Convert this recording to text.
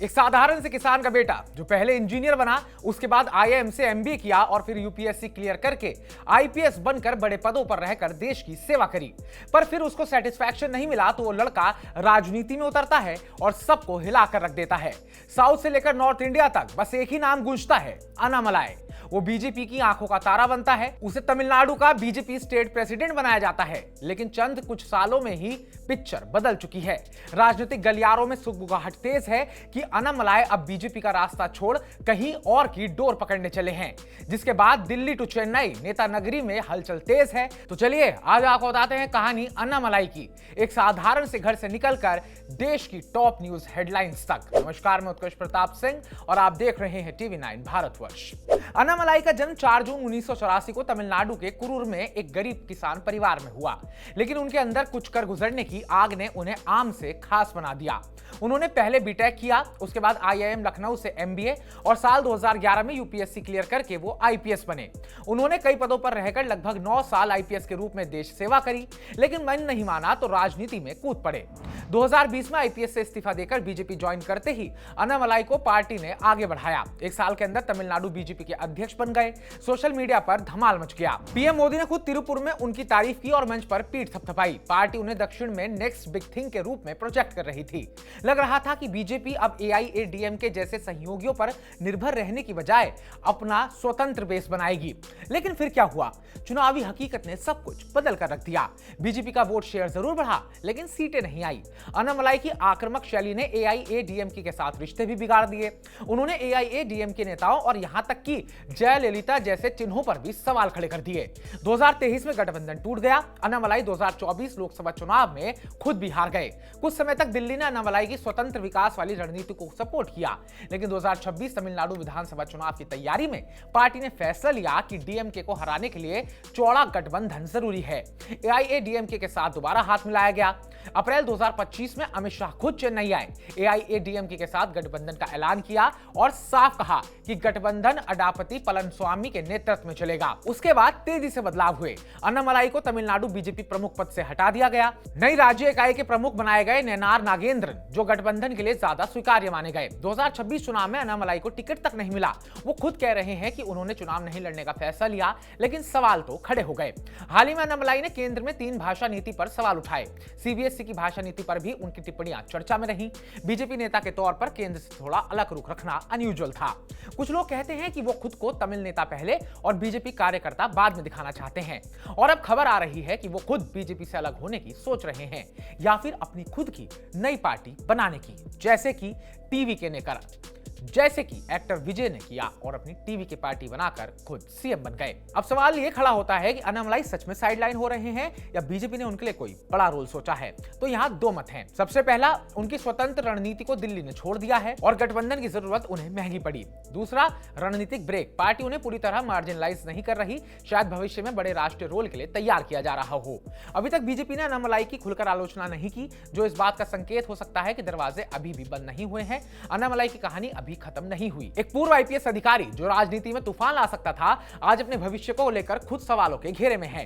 एक साधारण से किसान का बेटा जो पहले इंजीनियर बना, उसके बाद आईआईएम से एमबीए किया और फिर यूपीएससी क्लियर करके आईपीएस बनकर बड़े पदों पर रहकर देश की सेवा करी। पर फिर उसको सेटिस्फैक्शन नहीं मिला तो वो लड़का राजनीति में उतरता है और सबको हिलाकर रख देता है। साउथ से लेकर नॉर्थ इंडिया तक बस एक ही नाम गूंजता है, अन्नामलाई। वो बीजेपी की आंखों का तारा बनता है। उसे तमिलनाडु का बीजेपी स्टेट प्रेसिडेंट बनाया जाता है, लेकिन चंद कुछ सालों में ही पिक्चर बदल चुकी है। राजनीतिक गलियारों में सुगबुगाहट तेज है कि अन्नामलाई अब बीजेपी का रास्ता छोड़ कहीं और की डोर पकड़ने चले हैं, जिसके बाद दिल्ली टू चेन्नई नेता नगरी में हलचल तेज है। तो चलिए आज आपको बताते हैं कहानी अन्नामलाई की, एक साधारण से घर से निकलकर देश की टॉप न्यूज हेडलाइंस तक। नमस्कार, मैं उत्कर्ष प्रताप सिंह और आप देख रहे हैं टीवी9 भारतवर्ष। अन्नामलाई का जन्म 4 जून 1984 को तमिलनाडु के कुरूर में एक गरीब किसान परिवार में हुआ, लेकिन उनके अंदर कुछ कर गुजरने की आग ने उन्हें आम से खास बना दिया। उन्होंने पहले बीटेक किया, उसके बाद आईआईएम लखनऊ से एमबीए और साल 2011 में यूपीएससी क्लियर करके वो आईपीएस बने। उन्होंने कई पदों पर रहकर लगभग 9 साल आईपीएस के रूप में देश सेवा करी, लेकिन मन नहीं माना तो राजनीति में कूद पड़े। 2020 में आईपीएस से इस्तीफा देकर बीजेपी ज्वाइन करते ही अन्नामलाई को पार्टी ने आगे बढ़ाया। एक साल के अंदर तमिलनाडु बीजेपी के अध्यक्ष बन गए। सोशल मीडिया पर धमाल मच गया। पीएम मोदी ने खुद तिरुपुर में उनकी तारीफ की और मंच पर पीठ थपथपाई। पार्टी उन्हें दक्षिण में नेक्स्ट बिग थिंग के रूप में प्रोजेक्ट कर रही थी। लग रहा था कि बीजेपी अब एआईएडीएमके जैसे सहयोगियों पर निर्भर रहने की बजाय अपना स्वतंत्र बेस बनाएगी। लेकिन फिर क्या हुआ? चुनावी हकीकत ने सब कुछ बदल कर रख दिया। बीजेपी का वोट शेयर जरूर बढ़ा, लेकिन सीटें नहीं आई। अन्नामलाई की आक्रामक शैली ने एआईएडीएमके के साथ रिश्ते भी बिगाड़ दिए। उन्होंने एआईएडीएमके नेताओं और यहां तक कि जयललिता जैसे चिन्हों पर भी सवाल खड़े कर दिए। 2023 में गठबंधन टूट गया। अन्नामलाई 2024 लोकसभा चुनाव में खुद भी हार गए। कुछ समय तक दिल्ली ने अन्नामलाई की स्वतंत्र विकास वाली रणनीति को सपोर्ट किया, लेकिन 2026 तमिलनाडु विधानसभा चुनाव की तैयारी में पार्टी ने फैसला लिया कि डीएमके को हराने के लिए चौड़ा गठबंधन जरूरी है। एआईएडीएमके के साथ दोबारा हाथ मिलाया गया। अप्रैल 2025 में अमित शाह खुद चेन्नई आए, एआईएडीएमके के साथ गठबंधन का ऐलान किया और साफ कहा कि गठबंधन अडापति पलनस्वामी के नेतृत्व में चलेगा। उसके बाद तेजी से बदलाव हुए। अन्नामलाई को तमिलनाडु बीजेपी प्रमुख पद से हटा दिया गया। नई राज्य इकाई के प्रमुख बनाए गए नैनार नागेंद्रन, जो गठबंधन के लिए ज्यादा स्वीकार्य माने गए। 2026 चुनाव में अन्नामलाई को टिकट तक नहीं मिला। वो खुद कह रहे हैं कि उन्होंने चुनाव नहीं लड़ने का फैसला लिया, लेकिन सवाल तो खड़े हो गए। हाल ही में अन्नामलाई ने केंद्र में 3 भाषा नीति पर सवाल उठाए। सीबीएसई की भाषा नीति पर भी उनकी टिप्पणियां चर्चा में रही। बीजेपी नेता के तौर पर केंद्र से थोड़ा अलग रुख रखना अनयूजुअल था। कुछ लोग कहते हैं कि वो खुद को तमिल नेता पहले और बीजेपी कार्यकर्ता बाद में दिखाना चाहते हैं, और अब खबर आ रही है कि वो खुद बीजेपी से अलग होने की सोच रहे हैं या फिर अपनी खुद की नई पार्टी बनाने की, जैसे कि एक्टर विजय ने किया और अपनी टीवी की पार्टी बनाकर खुद सीएम बन गए। अब सवाल ये खड़ा होता है कि अन्नामलाई सच में साइडलाइन हो रहे हैं या बीजेपी ने उनके लिए कोई बड़ा रोल सोचा है। तो यहाँ 2 मत हैं। सबसे पहला, उनकी स्वतंत्र रणनीति को दिल्ली ने छोड़ दिया है और गठबंधन की जरूरत उन्हें महंगी पड़ी। दूसरा, रणनीतिक ब्रेक। पार्टी उन्हें पूरी तरह मार्जिनलाइज नहीं कर रही, शायद भविष्य में बड़े राष्ट्रीय रोल के लिए तैयार किया जा रहा हो। अभी तक बीजेपी ने अन्नामलाई की खुलकर आलोचना नहीं की, जो इस बात का संकेत हो सकता है कि दरवाजे अभी भी बंद नहीं हुए हैं। अन्नामलाई की कहानी अभी खत्म नहीं हुई। एक पूर्व आईपीएस अधिकारी जो राजनीति में तूफान ला सकता था, आज अपने भविष्य को लेकर खुद सवालों के घेरे में है।